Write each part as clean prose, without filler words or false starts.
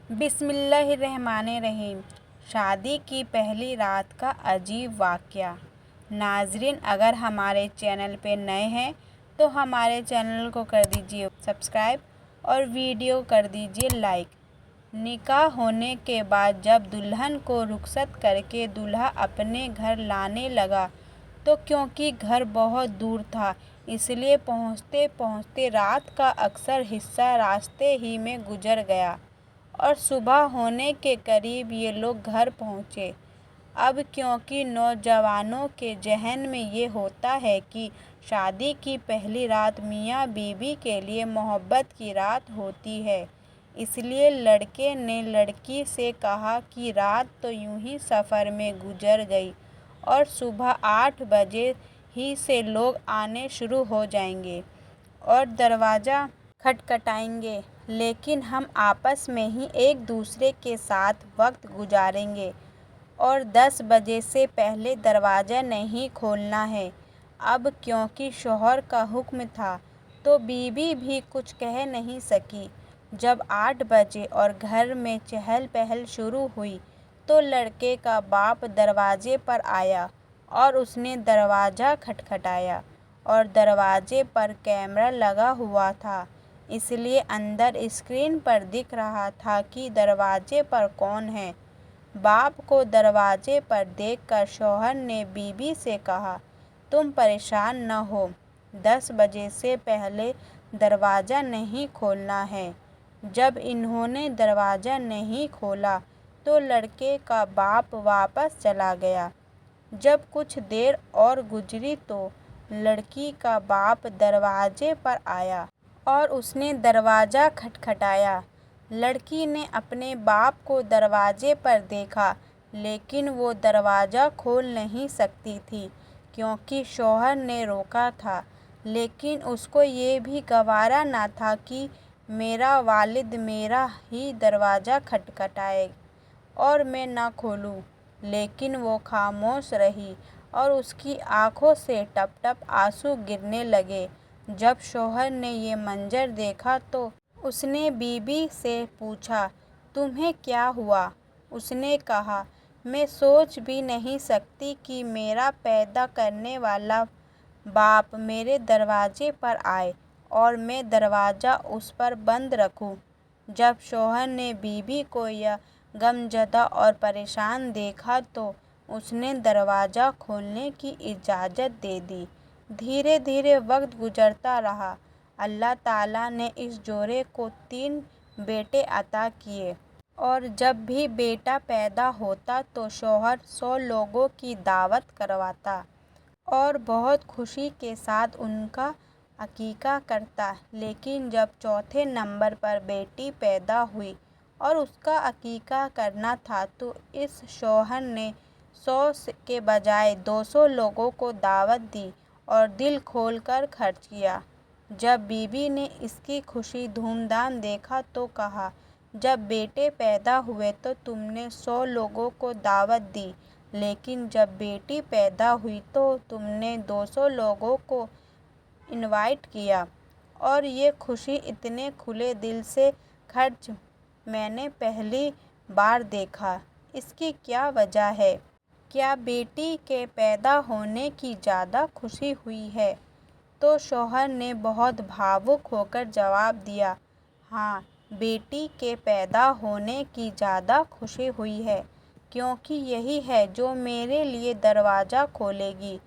بسم اللہ الرحمن الرحیم۔ شادی کی پہلی رات کا عجیب واقعہ۔ ناظرین، اگر ہمارے چینل پہ نئے ہیں تو ہمارے چینل کو کر دیجیے سبسکرائب اور ویڈیو کر دیجیے لائک۔ نکاح ہونے کے بعد جب دلہن کو رخصت کر کے دولہا اپنے گھر لانے لگا تو کیونکہ گھر بہت دور تھا اس لیے پہنچتے پہنچتے رات کا اکثر حصہ راستے ہی میں گزر گیا اور صبح ہونے کے قریب یہ لوگ گھر پہنچے۔ اب کیونکہ نوجوانوں کے ذہن میں یہ ہوتا ہے کہ شادی کی پہلی رات میاں بیوی کے لیے محبت کی رات ہوتی ہے، اس لیے لڑکے نے لڑکی سے کہا کہ رات تو یوں ہی سفر میں گزر گئی اور صبح 8 بجے ہی سے لوگ آنے شروع ہو جائیں گے اور دروازہ کھٹکھٹائیں گے، لیکن ہم آپس میں ہی ایک دوسرے کے ساتھ وقت گزاریں گے اور 10 بجے سے پہلے دروازہ نہیں کھولنا ہے۔ اب کیونکہ شوہر کا حکم تھا تو بیوی بھی کچھ کہہ نہیں سکی۔ جب 8 بجے اور گھر میں چہل پہل شروع ہوئی تو لڑکے کا باپ دروازے پر آیا اور اس نے دروازہ کھٹکھٹایا اور دروازے پر کیمرہ لگا ہوا تھا، اس لیے اندر اسکرین پر دکھ رہا تھا کہ دروازے پر کون ہے۔ باپ کو دروازے پر دیکھ کر شوہر نے بیوی سے کہا، تم پریشان نہ ہو، 10 بجے سے پہلے دروازہ نہیں کھولنا ہے۔ جب انہوں نے دروازہ نہیں کھولا تو لڑکے کا باپ واپس چلا گیا۔ جب کچھ دیر اور گزری تو لڑکی کا باپ دروازے پر آیا اور اس نے دروازہ کھٹکھٹایا۔ لڑکی نے اپنے باپ کو دروازے پر دیکھا لیکن وہ دروازہ کھول نہیں سکتی تھی کیونکہ شوہر نے روکا تھا، لیکن اس کو یہ بھی گوارا نہ تھا کہ میرا والد میرا ہی دروازہ کھٹکھٹائے اور میں نہ کھولوں، لیکن وہ خاموش رہی اور اس کی آنکھوں سے ٹپ ٹپ آنسو گرنے لگے۔ جب شوہر نے یہ منظر دیکھا تو اس نے بیوی سے پوچھا، تمہیں کیا ہوا؟ اس نے کہا، میں سوچ بھی نہیں سکتی کہ میرا پیدا کرنے والا باپ میرے دروازے پر آئے اور میں دروازہ اس پر بند رکھوں۔ جب شوہر نے بیوی کو یہ غمزدہ اور پریشان دیکھا تو اس نے دروازہ کھولنے کی اجازت دے دی۔ دھیرے دھیرے وقت گزرتا رہا۔ اللہ تعالیٰ نے اس جوڑے کو 3 بیٹے عطا کیے اور جب بھی بیٹا پیدا ہوتا تو شوہر 100 لوگوں کی دعوت کرواتا اور بہت خوشی کے ساتھ ان کا عقیقہ کرتا، لیکن جب چوتھے نمبر پر بیٹی پیدا ہوئی اور اس کا عقیقہ کرنا تھا تو اس شوہر نے 100 کے بجائے 200 لوگوں کو دعوت دی اور دل کھول کر خرچ کیا۔ جب بیوی نے اس کی خوشی دھوم دھام دیکھا تو کہا، جب بیٹے پیدا ہوئے تو تم نے 100 لوگوں کو دعوت دی، لیکن جب بیٹی پیدا ہوئی تو تم نے 200 لوگوں کو انوائٹ کیا اور یہ خوشی اتنے کھلے دل سے خرچ میں نے پہلی بار دیکھا، اس کی کیا وجہ ہے؟ کیا بیٹی کے پیدا ہونے کی زیادہ خوشی ہوئی ہے؟ تو شوہر نے بہت بھاوک ہو کر جواب دیا، ہاں، بیٹی کے پیدا ہونے کی زیادہ خوشی ہوئی ہے کیونکہ یہی ہے جو میرے لیے دروازہ کھولے گی۔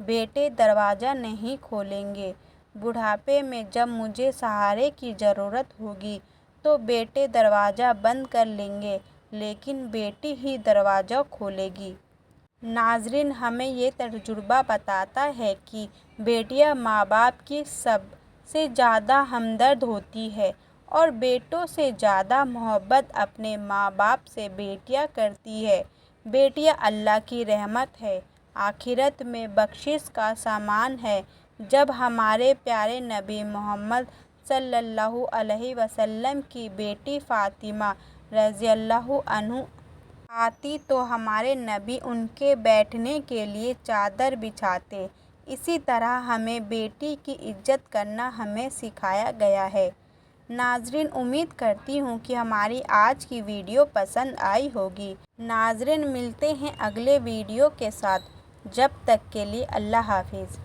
بیٹے دروازہ نہیں کھولیں گے۔ بڑھاپے میں جب مجھے سہارے کی ضرورت ہوگی تو بیٹے دروازہ بند کر لیں گے، لیکن بیٹی ہی دروازہ کھولے گی۔ ناظرین، ہمیں یہ تجربہ بتاتا ہے کہ بیٹیاں ماں باپ کی سب سے زیادہ ہمدرد ہوتی ہیں اور بیٹوں سے زیادہ محبت اپنے ماں باپ سے بیٹیاں کرتی ہیں۔ بیٹیاں اللہ کی رحمت ہیں، آخرت میں بخشش کا سامان ہیں۔ جب ہمارے پیارے نبی محمد صلی اللہ علیہ وسلم کی بیٹی فاطمہ رضی اللہ عنہا آتی تو ہمارے نبی ان کے بیٹھنے کے لیے چادر بچھاتے۔ اسی طرح ہمیں بیٹی کی عزت کرنا ہمیں سکھایا گیا ہے۔ ناظرین امید کرتی ہوں کہ ہماری آج کی ویڈیو پسند آئی ہوگی۔ ناظرین ملتے ہیں اگلے ویڈیو کے ساتھ، جب تک کے لیے اللہ حافظ۔